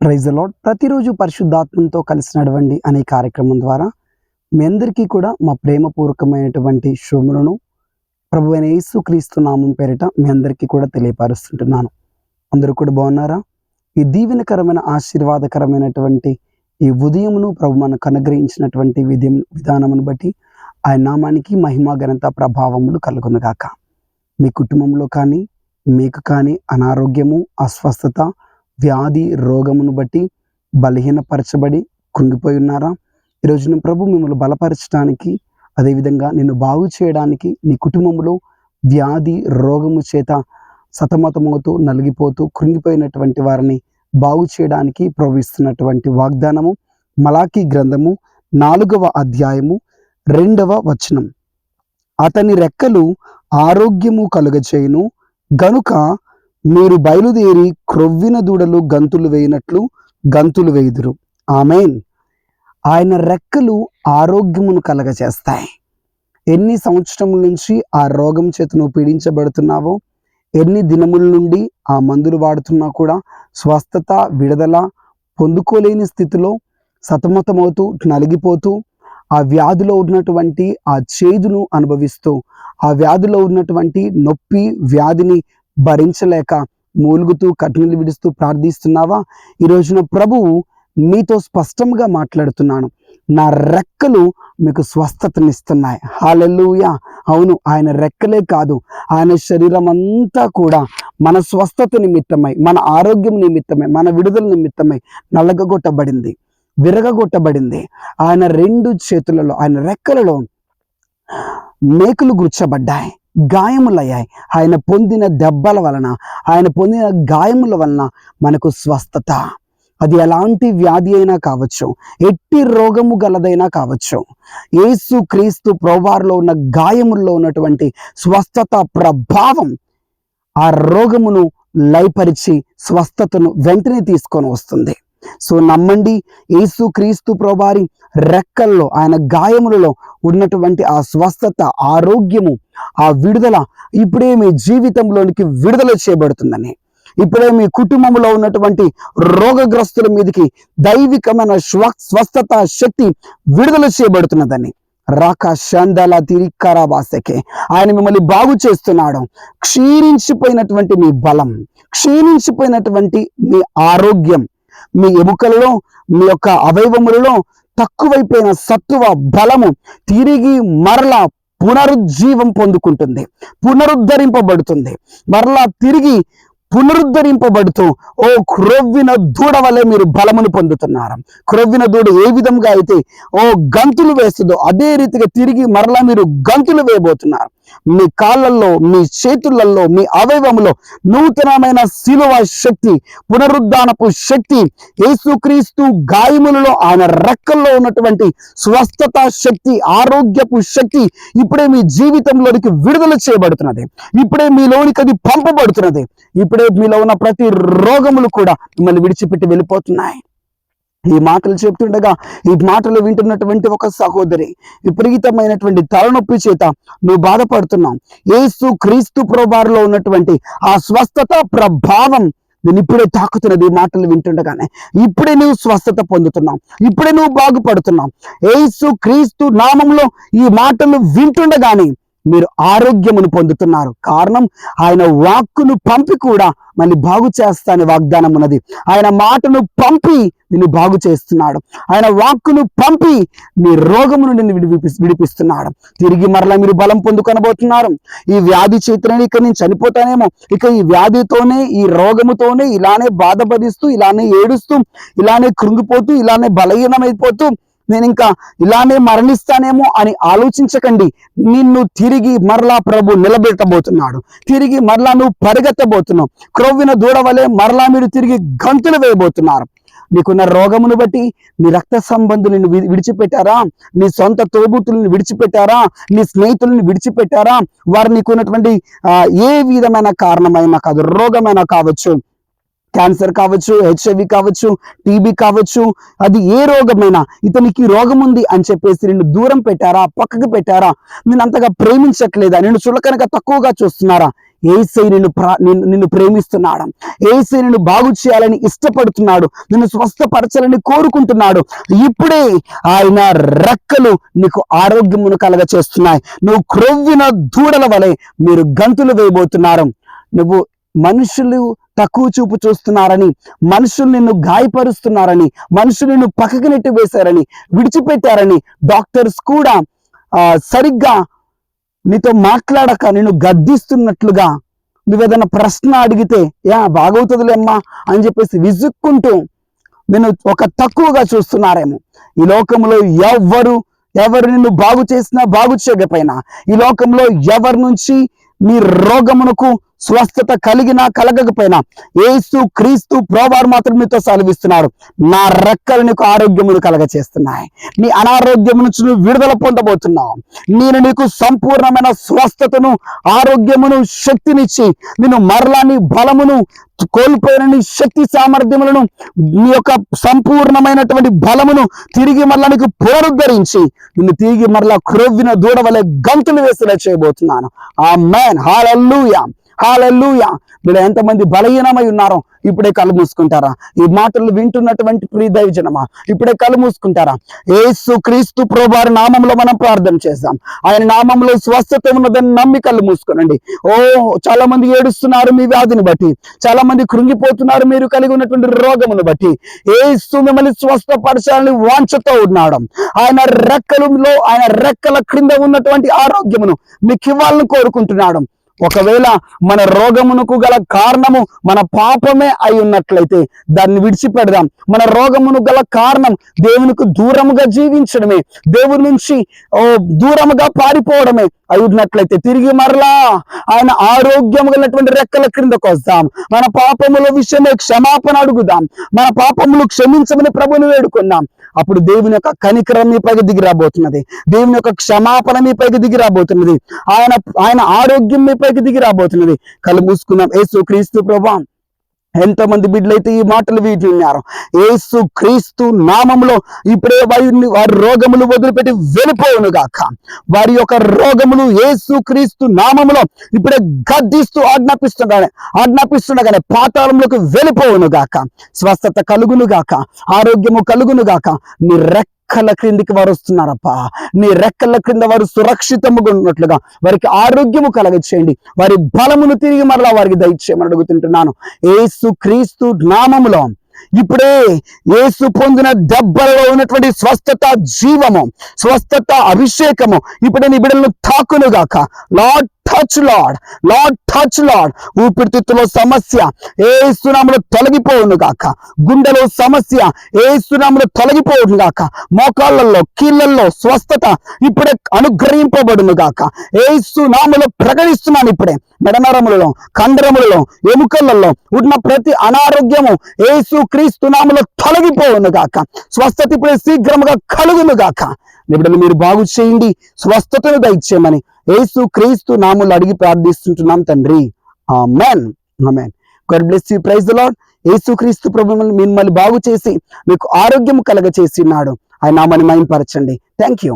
Praise the lord. ప్రతిరోజు పరిశుద్ధాత్మతో కలిసి నడవండి అనే కార్యక్రమం ద్వారా మీ అందరికీ కూడా మా ప్రేమపూర్వకమైనటువంటి శుభములను ప్రభువైన యేసుక్రీస్తు నామం పేరిట మీ అందరికీ కూడా తెలియపరుస్తుంటున్నాను. అందరూ కూడా బాగున్నారా? ఈ దీవెనకరమైన ఆశీర్వాదకరమైనటువంటి ఈ ఉదయమును ప్రభు మనకు అనుగ్రహించినటువంటి విధానమును బట్టి ఆయన నామానికి మహిమ ఘనత ప్రభావములు కలుగునుగాక. మీ కుటుంబంలో కానీ మీకు కానీ అనారోగ్యము, అస్వస్థత, వ్యాధి, రోగమును బట్టి బలహీనపరచబడి కృంగిపోయి ఉన్నారా? ఈరోజున ప్రభు మిమ్మల్ని బలపరచడానికి, అదేవిధంగా నిన్ను బాగు చేయడానికి, నీ కుటుంబంలో వ్యాధి రోగము చేత సతమతమవుతూ నలిగిపోతూ కృంగిపోయినటువంటి వారిని బాగు చేయడానికి ప్రభు ఇస్తున్నటువంటి వాగ్దానము మలాకీ గ్రంథము 4వ అధ్యాయము 2వ వచనం. అతని రెక్కలు ఆరోగ్యము కలుగచేయును గనుక మీరు బయలుదేరి క్రొవ్విన దూడలు గంతులు వేయినట్లు గంతులు వేయుదురు. ఆమేన్. ఆయన రెక్కలు ఆరోగ్యమును కలగచేస్తాయి. ఎన్ని సంవత్సరముల నుంచి ఆ రోగం చేత నువ్వు పీడించబడుతున్నావో, ఎన్ని దినముల నుండి ఆ మందులు వాడుతున్నా కూడా స్వస్థత, విడుదల పొందుకోలేని స్థితిలో సతమతమవుతూ నలిగిపోతూ ఆ వ్యాధిలో ఉన్నటువంటి ఆ చేదును అనుభవిస్తూ, ఆ వ్యాధిలో ఉన్నటువంటి నొప్పి, వ్యాధిని భరించలేక మూలుగుతూ కన్నీళ్లు విడుస్తూ ప్రార్థిస్తున్నావా? ఈ రోజున ప్రభువు మీతో స్పష్టంగా మాట్లాడుతున్నాను. నా రెక్కలు మీకు స్వస్థతనిస్తున్నాయి. హల్లెలూయా. అవును, ఆయన రెక్కలే కాదు, ఆయన శరీరం అంతా కూడా మన స్వస్థత నిమిత్తమై, మన ఆరోగ్యం నిమిత్తమై, మన విడుదల నిమిత్తమై నలగగొట్టబడింది, విరగగొట్టబడింది. ఆయన 2 చేతులలో, ఆయన రెక్కలలో మేకులు గుర్చబడ్డాయి, గాయములయ్యాయి. ఆయన పొందిన దెబ్బల వలన, ఆయన పొందిన గాయముల వలన మనకు స్వస్థత. అది ఎలాంటి వ్యాధి అయినా కావచ్చు, ఎట్టి రోగము గలదైనా కావచ్చు. యేసు క్రీస్తు ప్రభువారిలో ఉన్న గాయముల్లో ఉన్నటువంటి స్వస్థత ప్రభావం ఆ రోగమును లయపరిచి స్వస్థతను వెంటనే తీసుకొని వస్తుంది. సో నమ్మండి, యేసు క్రీస్తు ప్రభువారి రెక్కల్లో, ఆయన గాయములలో ఉన్నటువంటి ఆ స్వస్థత, ఆరోగ్యము, ఆ విడుదల ఇప్పుడే మీ జీవితంలోనికి విడుదల చేయబడుతుందని, ఇప్పుడే మీ కుటుంబంలో ఉన్నటువంటి రోగగ్రస్తుల మీదకి దైవికమైన స్వస్థత శక్తి విడుదల చేయబడుతున్నదని, రాక శాందల తిరికారాబాసకే ఆయన మిమ్మల్ని బాగు చేస్తున్నాడు. క్షీణించిపోయినటువంటి మీ బలం, క్షీణించిపోయినటువంటి మీ ఆరోగ్యం, మీ ఎముకలలో, మీ యొక్క అవయవములలో తక్కువైపోయిన సత్వ బలము తిరిగి మరలా పునరుజ్జీవం పొందుకుంటుంది, పునరుద్ధరింపబడుతుంది. మరలా తిరిగి పునరుద్ధరింపబడుతూ ఓ క్రొవ్విన దూడ వలె మీరు బలమును పొందుతున్నారు. క్రొవ్విన దూడ ఏ విధంగా అయితే ఓ గంతులు వేస్తుందో అదే రీతిగా తిరిగి మరలా మీరు గంతులు వేయబోతున్నారు. మీ కాళ్ళల్లో, మీ చేతులలో, మీ అవయవములో నూతనమైన శిలువ శక్తి, పునరుద్ధానపు శక్తి, యేసుక్రీస్తు గాయములలో, ఆయన రెక్కల్లో ఉన్నటువంటి స్వస్థత శక్తి, ఆరోగ్యపు శక్తి ఇప్పుడే మీ జీవితంలోనికి విడుదల చేయబడుతున్నది. ఇప్పుడే మీలోనికి అది పంపబడుతున్నది. ఇప్పుడే మీలో ఉన్న ప్రతి రోగములు కూడా మిమ్మల్ని విడిచిపెట్టి వెళ్ళిపోతున్నాయి. ఈ మాటలు చెప్తుండగా, ఈ మాటలు వింటున్నటువంటి ఒక సహోదరి, విపరీతమైనటువంటి తలనొప్పి చేత నువ్వు బాధపడుతున్నావు. యేసు క్రీస్తు ప్రభువారిలో ఉన్నటువంటి ఆ స్వస్థత ప్రభావం నేను ఇప్పుడే తాకుతున్నది. ఈ మాటలు వింటుండగానే ఇప్పుడే నువ్వు స్వస్థత పొందుతున్నావు, ఇప్పుడే నువ్వు బాగుపడుతున్నావు. యేసు క్రీస్తు నామంలో ఈ మాటలు వింటుండగానే మీరు ఆరోగ్యమును పొందుతున్నారు. కారణం, ఆయన వాక్కును పంపి కూడా మళ్ళీ బాగు చేస్తానని వాగ్దానం ఉన్నది. ఆయన మాటను పంపి నిన్ను బాగు చేస్తున్నాడు. ఆయన వాక్కును పంపి నీ రోగమును నిన్ను విడిపిస్తున్నాడు. తిరిగి మరలా మీరు బలం పొందుకొనబోతున్నారు. ఈ వ్యాధి చేతనే ఇక నేను చనిపోతానేమో, ఇక ఈ వ్యాధితోనే, ఈ రోగముతోనే ఇలానే బాధపడిస్తూ, ఇలానే ఏడుస్తూ, ఇలానే కృంగిపోతూ, ఇలానే బలహీనమైపోతూ నేను ఇంకా ఇలానే మరణిస్తానేమో అని ఆలోచించకండి. నిన్ను తిరిగి మరలా ప్రభు నిలబెట్టబోతున్నాడు. తిరిగి మరలా నువ్వు పరిగెత్తబోతున్నావు. క్రొవ్విన దూడ వలె మరలా మీరు తిరిగి గంతులు వేయబోతున్నారు. నీకున్న రోగమును బట్టి నీ రక్త సంబంధులను విడిచిపెట్టారా? నీ సొంత తోబుట్టులను విడిచిపెట్టారా? నీ స్నేహితులను విడిచిపెట్టారా? వారు నీకున్నటువంటి ఏ విధమైన కారణమైనా కాదు, రోగమైనా కావచ్చు, క్యాన్సర్ కావచ్చు, HIV కావచ్చు, TB కావచ్చు, అది ఏ రోగమైనా, ఇతనికి రోగం ఉంది అని చెప్పేసి నిన్ను దూరం పెట్టారా, పక్కకు పెట్టారా, నేను అంతగా ప్రేమించట్లేదా, నిన్ను చులకనగా తక్కువగా చూస్తున్నారా? యేసయ్య నిన్ను ప్రేమిస్తున్నాడు. యేసయ్య నిన్ను బాగు చేయాలని ఇష్టపడుతున్నాడు. నిన్ను స్వస్థపరచాలని కోరుకుంటున్నాడు. ఇప్పుడే ఆయన రెక్కలు నీకు ఆరోగ్యమును కలగ చేస్తున్నాయి. నువ్వు క్రొవ్విన దూడల వలె మీరు గంతులు వేయబోతున్నారు. నువ్వు మనుషులు తక్కువ చూపు చూస్తున్నారని, మనుషులు నిన్ను గాయపరుస్తున్నారని, మనుషులు నిన్ను పక్కకి నెట్టి వేశారని, విడిచిపెట్టారని, డాక్టర్స్ కూడా సరిగ్గా నీతో మాట్లాడక నిన్ను గద్దిస్తున్నట్లుగా, నువ్వేదైనా ప్రశ్న అడిగితే బాగవుతుందిలేమ్మా అని చెప్పేసి విసుక్కుంటూ నిన్ను ఒక తక్కువగా చూస్తున్నారేమో. ఈ లోకంలో ఎవరు నిన్ను బాగు చేసినా బాగు చేయకపోయినా, ఈ లోకంలో ఎవరి నుంచి నీ రోగమునకు స్వస్థత కలిగినా కలగకపోయినా, యేసు క్రీస్తు ప్రభువారు మాత్రం నీతో సెలవిస్తున్నాడు, నా రెక్కలు నీకు ఆరోగ్యమును కలగ చేస్తున్నాయి. నీ అనారోగ్యం నుంచి నువ్వు విడుదల పొందబోతున్నావు. నేను నీకు సంపూర్ణమైన స్వస్థతను, ఆరోగ్యమును, శక్తినిచ్చి నిన్ను మరలా నీ బలమును కోల్పోయిన నీ శక్తి సామర్థ్యములను, నీ యొక్క సంపూర్ణమైనటువంటి బలమును తిరిగి మరలా నీకు పునరుద్ధరించి నిన్ను తిరిగి మరలా క్రొవ్విన దూడ వలె గంతులు వేసేలా చేయబోతున్నాను. ఆమేన్. హల్లెలూయా, హల్లెలూయా. మీరు ఎంతమంది బలహీనమై ఉన్నారో ఇప్పుడే కళ్ళు మూసుకుంటారా? ఈ మాటలు వింటున్నటువంటి ప్రియ దైవజనమా, ఇప్పుడే కళ్ళు మూసుకుంటారా? యేసు క్రీస్తు ప్రభువారి నామంలో మనం ప్రార్థన చేద్దాం. ఆయన నామంలో స్వస్థత ఉన్నదని నమ్మి కళ్ళు మూసుకోనండి. చాలా మంది ఏడుస్తున్నారు మీ వ్యాధిని బట్టి, చాలా మంది కృంగిపోతున్నారు మీరు కలిగి ఉన్నటువంటి రోగమును బట్టి. యేసు మిమ్మల్ని స్వస్థపరచాలని వాంఛతో ఉన్నాడు. ఆయన రెక్కల క్రింద ఉన్నటువంటి ఆరోగ్యమును మీకు ఇవ్వాలని కోరుకుంటున్నాడు. ఒకవేళ మన రోగమునకు గల కారణము మన పాపమే అయి ఉన్నట్లయితే దాన్ని విడిచిపెడదాం. మన రోగమును గల కారణం దేవునికి దూరముగా జీవించడమే, దేవుని నుంచి దూరముగా పారిపోవడమే అయి ఉన్నట్లయితే తిరిగి మరలా ఆయన ఆరోగ్యం కలిగినటువంటి రెక్కల క్రిందకు వస్తాం. మన పాపముల విషయమే క్షమాపణ అడుగుదాం. మన పాపములు క్షమించమని ప్రభుని వేడుకుందాం. అప్పుడు దేవుని యొక్క కనికరం మీ పైకి దిగి రాబోతున్నది. దేవుని యొక్క క్షమాపణ మీ పైకి దిగి రాబోతున్నది. ఆయన ఆరోగ్యం మీ పైకి దిగి రాబోతున్నది. కళ్ళు మూసుకుందాం. యేసు క్రీస్తు ప్రభువా, ఎంతమంది బిడ్డలైతే ఈ మాటలు వింటున్నారు, యేసు క్రీస్తు నామములో ఇప్పుడే వారి రోగములు వదిలిపెట్టి వెళ్ళిపోవును గాక. వారి యొక్క రోగములు యేసు క్రీస్తు నామములో ఇప్పుడే గద్దిస్తూ ఆజ్ఞాపిస్తుండగానే పాతాళంలోకి వెళ్ళిపోవును గాక. స్వస్థత కలుగును గాక, ఆరోగ్యము కలుగును గాక. నీ రెక్కల క్రిందికి వారు వస్తున్నారప్ప. నీ రెక్కల క్రింద వారు సురక్షితముగా ఉన్నట్లుగా వారికి ఆరోగ్యము కలగచేయండి. వారి బలమును తిరిగి మరలా వారికి దయచేయమని అడుగుతుంటున్నాను యేసు క్రీస్తు నామములో. ఇప్పుడే యేసు పొందిన దెబ్బలలో ఉన్నటువంటి స్వస్థత జీవము, స్వస్థత అభిషేకము ఇప్పుడే నీ బిడ్డలను తాకునుగాక. Lord touch lord. ఊపిరితిత్తులో సమస్య యేసు నామములో తొలగిపోవును గాక. గుండెలో సమస్య యేసు నామములో తొలగిపోవును గాక. మోకాళ్ళల్లో, కీళ్ళల్లో స్వస్థత ఇప్పుడే అనుగ్రహింపబడును గాక. యేసు నామములో ప్రకటిస్తున్నాను. ఇప్పుడే మెడనరములలో, కండరములలో, ఎముకలలో ఉన్న ప్రతి అనారోగ్యము యేసు క్రీస్తు నామములో తొలగిపోవును గాక. స్వస్థత ఇప్పుడే శీఘ్రముగా కలుగును గాక. నిబిడలు మీరు బాగు చేయండి, స్వస్థతను దయచేయమని యేసు క్రీస్తు నామములో అడిగి ప్రార్థిస్తుంటున్నాం తండ్రి. ఆమేన్, ఆమేన్. God bless you. Praise the lord. Yesu Kristu ప్రభువు మిమ్మల్ని బాగు చేసి మీకు ఆరోగ్యం కలగ చేసి ఉన్నాడు. ఆయన నామాన్ని మహిమపరచండి. Thank you.